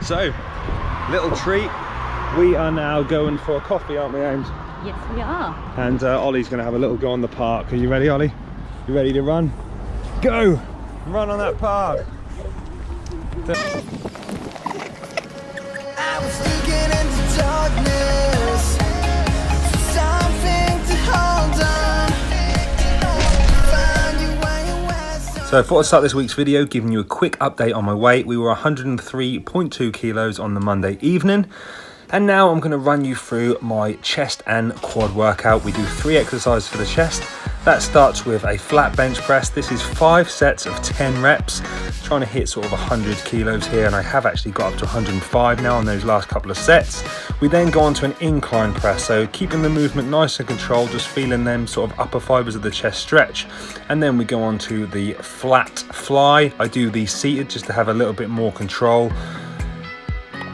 So, little treat. We are now going for a coffee, aren't we, Ames? Yes, we are. And Ollie's going to have a little go on the park. Are you ready, Ollie? You ready to run? Go! Run on that park. I was looking into darkness, something to hold on. Find you where you were. So I thought I'd start this week's video giving you a quick update on my weight. We were 103.2 kilos on the Monday evening. And now I'm going to run you through my chest and quad workout. We do 3 exercises for the chest. That starts with a flat bench press. This is 5 sets of 10 reps, trying to hit sort of 100 kilos here, and I have actually got up to 105 now on those last couple of sets. We then go on to an incline press, so keeping the movement nice and controlled, just feeling them sort of upper fibers of the chest stretch. And then we go on to the flat fly. I do these seated just to have a little bit more control.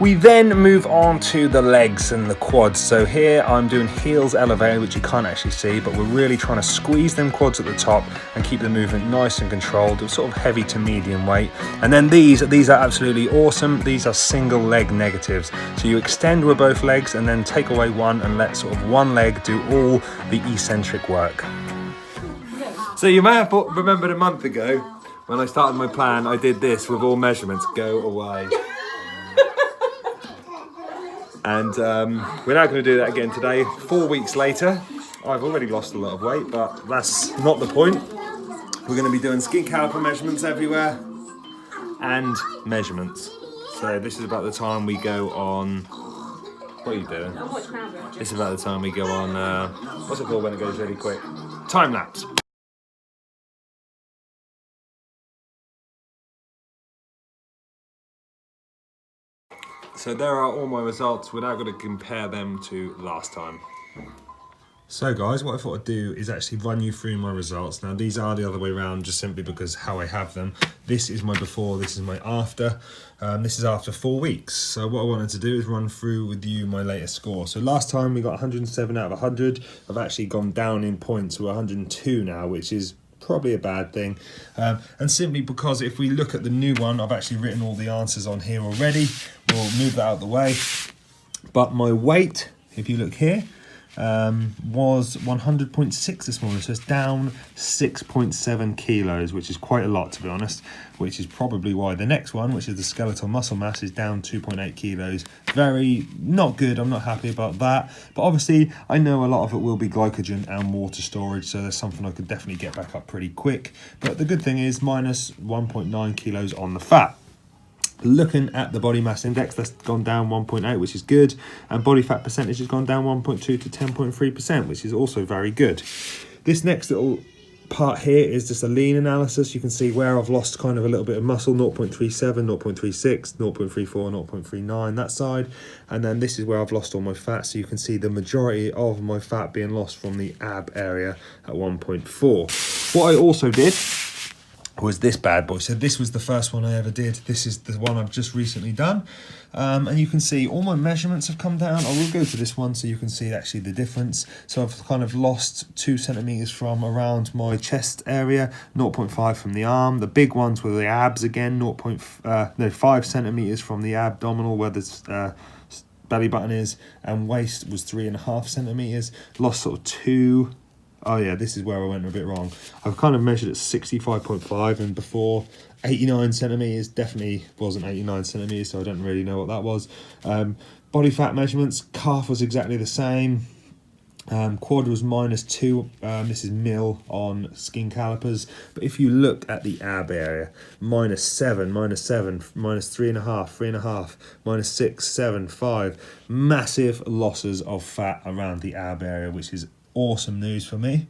We then move on to the legs and the quads. So here I'm doing heels elevated, which you can't actually see, but we're really trying to squeeze them quads at the top and keep the movement nice and controlled, sort of heavy to medium weight. And then these are absolutely awesome. These are single leg negatives. So you extend with both legs and then take away one and let sort of one leg do all the eccentric work. So you may have remembered a month ago when I started my plan, I did this with all measurements, go away. And we're now going to do that again today. 4 weeks later, I've already lost a lot of weight, but that's not the point. We're going to be doing skin caliper measurements everywhere and measurements. So this is about the time we go on, what are you doing? This is about the time we go on, what's it called when it goes really quick? Time lapse. So there are all my results. We're now going to compare them to last time. So guys, what I thought I'd do is actually run you through my results. Now these are the other way around, just simply because how I have them. This is my before, this is my after. This is after 4 weeks. So what I wanted to do is run through with you my latest score. So last time we got 107 out of 100. I've actually gone down in points to 102 now, which is probably a bad thing, and simply because if we look at the new one, I've actually written all the answers on here already. We'll move that out of the way. But my weight, if you look here, was 100.6 this morning, so it's down 6.7 kilos, which is quite a lot, to be honest, which is probably why the next one, which is the skeletal muscle mass, is down 2.8 kilos. Very not good. I'm not happy about that, but obviously I know a lot of it will be glycogen and water storage, so there's something I could definitely get back up pretty quick. But the good thing is minus 1.9 kilos on the fat. Looking at the body mass index, that's gone down 1.8, which is good, and body fat percentage has gone down 1.2 to 10.3%, which is also very good. This next little part here is just a lean analysis. You can see where I've lost kind of a little bit of muscle, 0.37, 0.36, 0.34, 0.39, that side. And then this is where I've lost all my fat, so you can see the majority of my fat being lost from the ab area at 1.4. What I also did was this bad boy. So this was the first one I ever did. This is the one I've just recently done. And you can see all my measurements have come down. I will go to this one so you can see actually the difference. So I've kind of lost 2 centimeters from around my chest area, 0.5 from the arm. The big ones were the abs again, 5 centimeters from the abdominal where the belly button is, and waist was 3.5 centimeters. Lost sort of 2. Oh yeah, this is where I went a bit wrong. I've kind of measured at 65.5 and before 89 centimeters, definitely wasn't 89 centimeters, so I don't really know what that was. Body fat measurements, calf was exactly the same. Quad was -2, this is mil on skin calipers. But if you look at the ab area, -7, -7, -3.5, 3.5, -6, 7, 5. Massive losses of fat around the ab area, which is awesome news for me.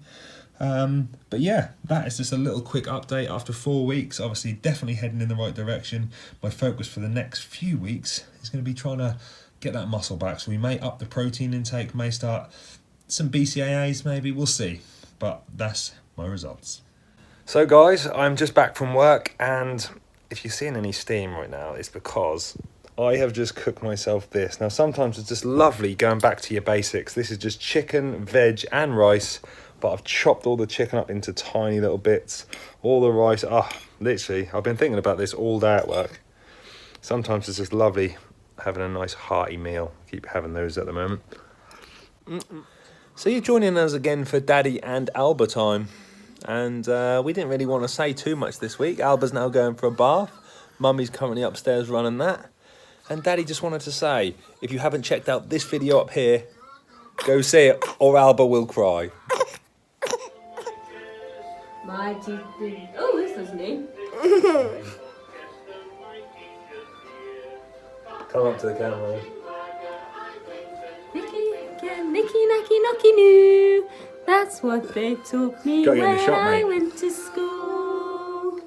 But yeah, that is just a little quick update after 4 weeks. Obviously definitely heading in the right direction. My focus for the next few weeks is going to be trying to get that muscle back, so we may up the protein intake, may start some BCAAs maybe, we'll see. But that's my results. So guys, I'm just back from work, and if you're seeing any steam right now, it's because I have just cooked myself this. Now sometimes it's just lovely going back to your basics. This is just chicken, veg and rice, but I've chopped all the chicken up into tiny little bits. All the rice, literally, I've been thinking about this all day at work. Sometimes it's just lovely having a nice hearty meal. Keep having those at the moment. So you're joining us again for Daddy and Alba time. And we didn't really want to say too much this week. Alba's now going for a bath. Mummy's currently upstairs running that. And Daddy just wanted to say, if you haven't checked out this video up here, go see it or Alba will cry. My teeth. Oh, this is new. Come up to the camera. Nicky, nacky, knocky, noo. That's what they taught me Gotta get in when the shot, I mate. went to school.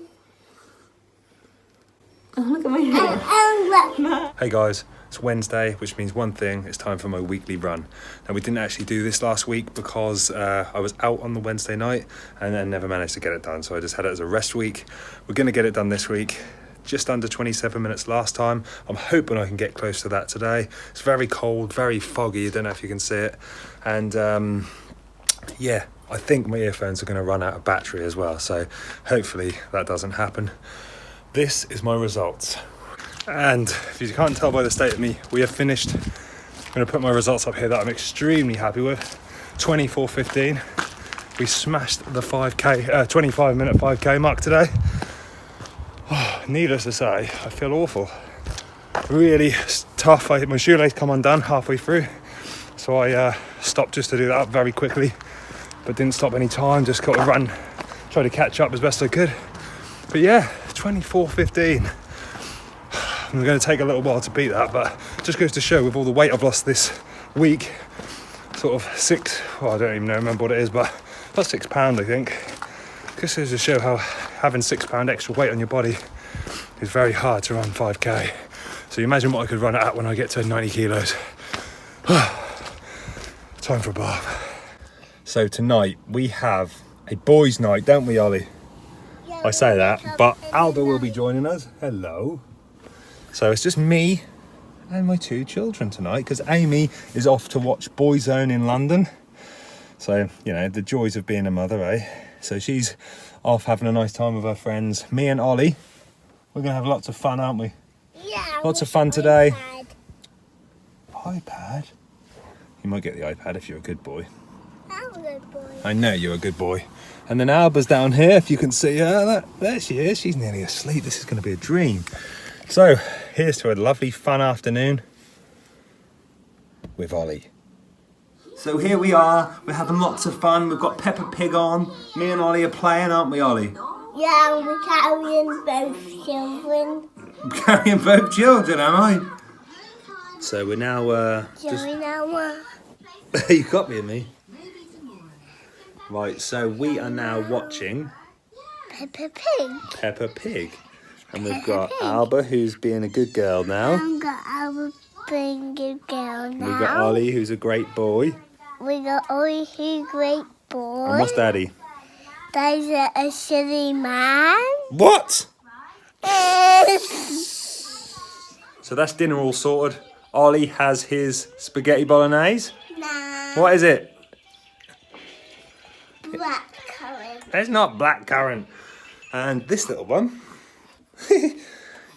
Oh, look at my hair. Hey guys, it's Wednesday, which means one thing, it's time for my weekly run. Now we didn't actually do this last week because I was out on the Wednesday night and then never managed to get it done. So I just had it as a rest week. We're gonna get it done this week. Just under 27 minutes last time. I'm hoping I can get close to that today. It's very cold, very foggy. I don't know if you can see it. And yeah, I think my earphones are gonna run out of battery as well. So hopefully that doesn't happen. This is my results. And if you can't tell by the state of me, we have finished. I'm gonna put my results up here that I'm extremely happy with. 24:15. We smashed the 5K, 25-minute 5K mark today. Oh, needless to say, I feel awful. Really tough. My shoelace come undone halfway through. So I stopped just to do that very quickly, but didn't stop any time, just got to run, try to catch up as best I could. But yeah, 24:15. I'm going to take a little while to beat that, but just goes to show with all the weight I've lost this week, sort of I don't even remember what it is, but about £6 I think. Just goes to show how having £6 extra weight on your body is very hard to run 5K. So you imagine what I could run it at when I get to 90 kilos. Time for a bath. So tonight we have a boys' night, don't we, Ollie? I say that, but Alba will be joining us. Hello. So it's just me and my 2 children tonight because Amy is off to watch Boyzone in London. So, you know, the joys of being a mother, eh? So she's off having a nice time with her friends. Me and Ollie, we're going to have lots of fun, aren't we? Yeah. Lots of fun today. iPad? You might get the iPad if you're a good boy. I'm a good boy. I know you're a good boy. And then Alba's down here, if you can see her. There she is. She's nearly asleep. This is going to be a dream. So, here's to a lovely, fun afternoon with Ollie. So here we are. We're having lots of fun. We've got Peppa Pig on. Me and Ollie are playing, aren't we, Ollie? Yeah, we're carrying both children. I'm carrying both children, am I? So we're now Join our you got me and me. Right, so we are now watching Peppa Pig. Peppa Pig. And we've got Alba, who's being a good girl now. I've got our being good girl now. We've got Ollie, who's a great boy. We got Ollie, who's great boy. And what's Daddy? There's a silly man. What? So that's dinner all sorted. Ollie has his spaghetti bolognese. Nah. What is it? Blackcurrant. It's not blackcurrant. And this little one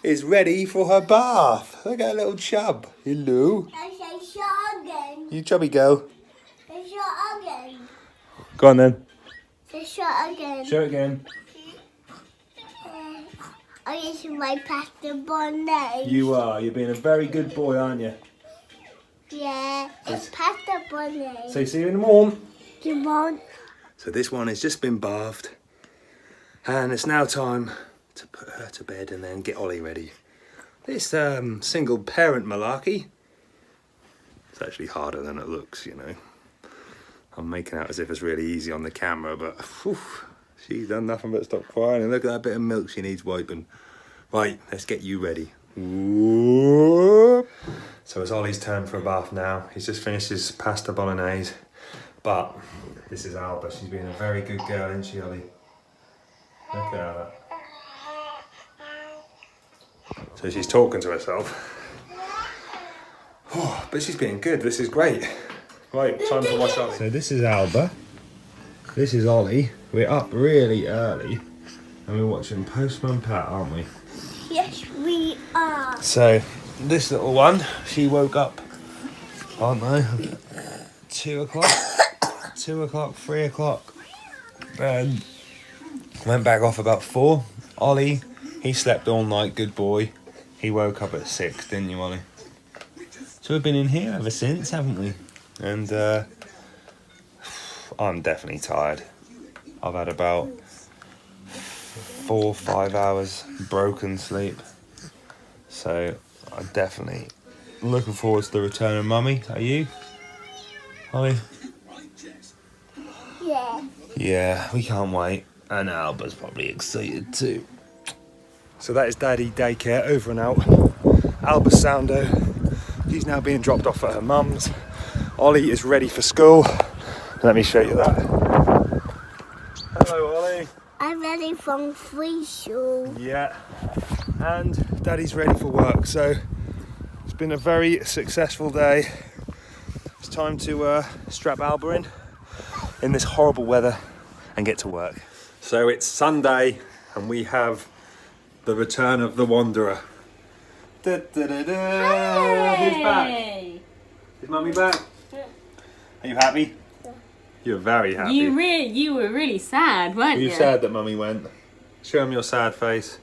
is ready for her bath. Look at her little chub. Hello. I say shot again. You chubby girl. Say shot again. Go on then. Say shot again. Show it again. I guess my pasta bolognese. You are. You're being a very good boy, aren't you? Yeah, it's pasta bolognese. So see you in the morning. You won't. So this one has just been bathed. And it's now time to put her to bed and then get Ollie ready. This single parent malarkey, it's actually harder than it looks, you know. I'm making out as if it's really easy on the camera, but whew, she's done nothing but stop crying. And look at that bit of milk she needs wiping. Right, let's get you ready. Whoop. So it's Ollie's turn for a bath now. He's just finished his pasta bolognese. But this is Alba. She's been a very good girl, isn't she, Ollie? Look at her. So she's talking to herself. Oh, but she's being good. This is great. Right, time to watch Ollie. So this is Alba. This is Ollie. We're up really early and we're watching Postman Pat, aren't we? Yes, we are. So this little one, she woke up, I don't know, 2 o'clock, 2 o'clock, 3 o'clock, and went back off about 4. Ollie, he slept all night, good boy. He woke up at 6, didn't you, Ollie? So we've been in here ever since, haven't we? And I'm definitely tired. I've had about 4 or 5 hours broken sleep. So I'm definitely looking forward to the return of Mummy. Are you? Ollie? Yeah. Yeah, we can't wait. And Alba's probably excited too. So that is Daddy Daycare over and out. Alba's soundo. She's now being dropped off at her mum's. Ollie is ready for school. Let me show you that. Hello, Ollie. I'm ready from free school. Yeah. And Daddy's ready for work. So it's been a very successful day. It's time to strap Alba in this horrible weather and get to work. So it's Sunday and we have the return of the Wanderer. Da, da, da, da. Who's back? Hey! Is Mummy back? Are you happy? You're very happy. You were really sad, weren't Are you? you sad that Mummy went? Show him your sad face.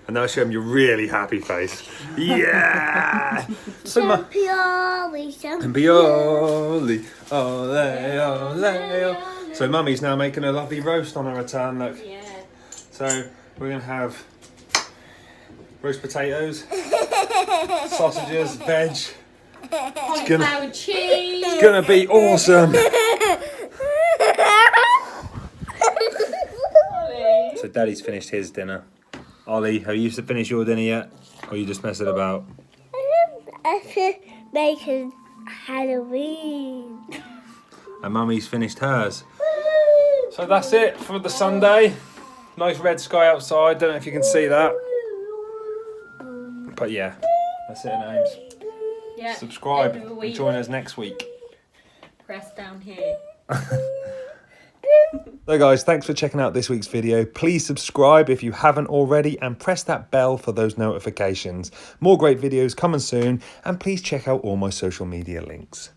And now show him your really happy face. Yeah! So Champion, Champioli, ole, ole, ole. So Mummy's now making a lovely roast on her return, look. Yeah. So we're going to have roast potatoes, sausages, veg. Cauliflower cheese. It's going to be awesome. So Daddy's finished his dinner. Ollie, have you finished your dinner yet? Or are you just messing about? I should make it Halloween. And Mummy's finished hers. So that's it for the Sunday. Nice red sky outside. Don't know if you can see that. But yeah, that's it, Ames. Yeah. Subscribe End of the and week. join us next week. Press down here. So guys, thanks for checking out this week's video. Please subscribe if you haven't already and press that bell for those notifications. More great videos coming soon, and please check out all my social media links.